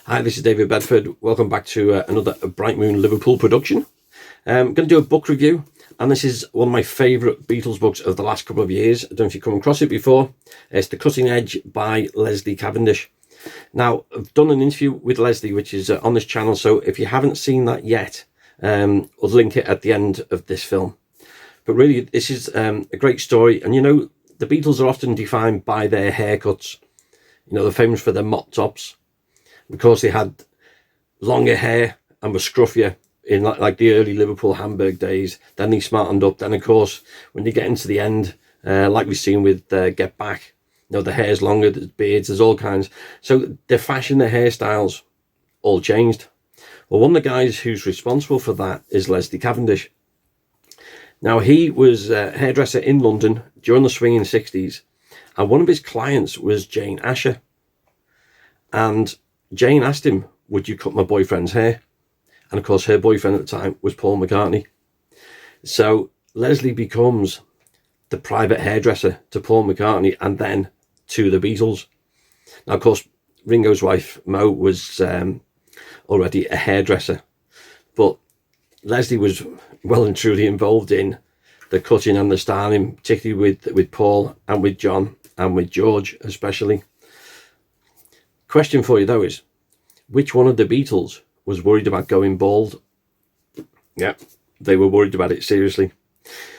Hi, this is David Bedford. Welcome back to another Brightmoon Liverpool production. I'm going to do a book review, and this is one of my favourite Beatles books of the last couple of years. I don't know if you've come across it before. It's The Cutting Edge by Leslie Cavendish. Now, I've done an interview with Leslie, which is on this channel, so if you haven't seen that yet, I'll link it at the end of this film. But really, this is a great story, and you know, the Beatles are often defined by their haircuts. You know, they're famous for their mop tops, because they had longer hair and were scruffier in like the early Liverpool Hamburg days. Then they smartened up. Then, of course, when you get into the end, like we've seen with Get Back, you know, the hair's longer, there's beards, there's all kinds. So the fashion, the hairstyles all changed. Well, one of the guys who's responsible for that is Leslie Cavendish. Now, he was a hairdresser in London during the swinging 60s, and one of his clients was Jane Asher. And Jane asked him, "Would you cut my boyfriend's hair?" And of course, her boyfriend at the time was Paul McCartney. So Leslie becomes the private hairdresser to Paul McCartney and then to the Beatles. Now, of course, Ringo's wife, Mo, was already a hairdresser, but Leslie was well and truly involved in the cutting and the styling, particularly with Paul and with John and with George especially. Question for you though is, which one of the Beatles was worried about going bald? Yeah, they were worried about it seriously.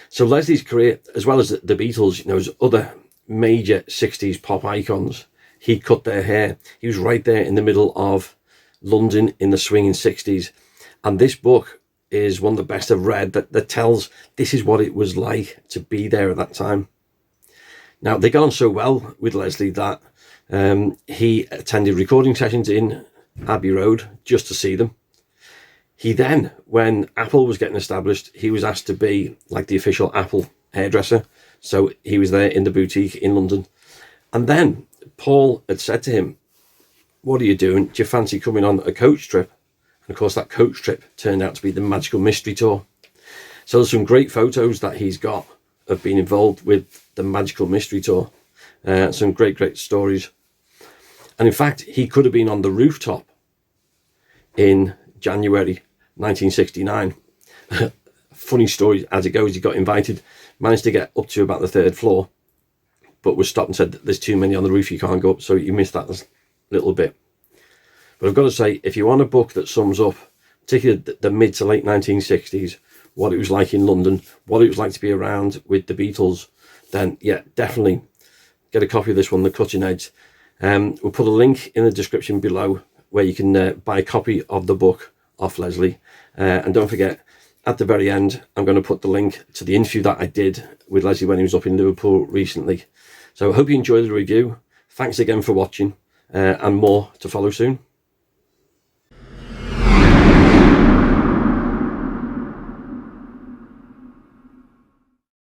So Leslie's career, as well as the Beatles, you know, as other major 60s pop icons, he cut their hair. He was right there in the middle of London in the swinging 60s. And this book is one of the best I've read that tells this is what it was like to be there at that time. Now, they got on so well with Leslie that he attended recording sessions in Abbey Road just to see them. He then, when Apple was getting established, he was asked to be like the official Apple hairdresser. So he was there in the boutique in London. And then Paul had said to him, "What are you doing? Do you fancy coming on a coach trip?" And of course, that coach trip turned out to be the Magical Mystery Tour. So there's some great photos that he's got of being involved with the Magical Mystery Tour. Some great stories. And in fact, he could have been on the rooftop in January 1969. Funny story as it goes, he got invited, managed to get up to about the 3rd floor, but was stopped and said, "There's too many on the roof, you can't go up." So you missed that little bit. But I've got to say, if you want a book that sums up, particularly the mid to late 1960s, what it was like in London, what it was like to be around with the Beatles, then yeah, definitely get a copy of this one, The Cutting Edge. We'll put a link in the description below where you can buy a copy of the book off Leslie. And don't forget, at the very end, I'm going to put the link to the interview that I did with Leslie when he was up in Liverpool recently. So I hope you enjoyed the review. Thanks again for watching, and more to follow soon.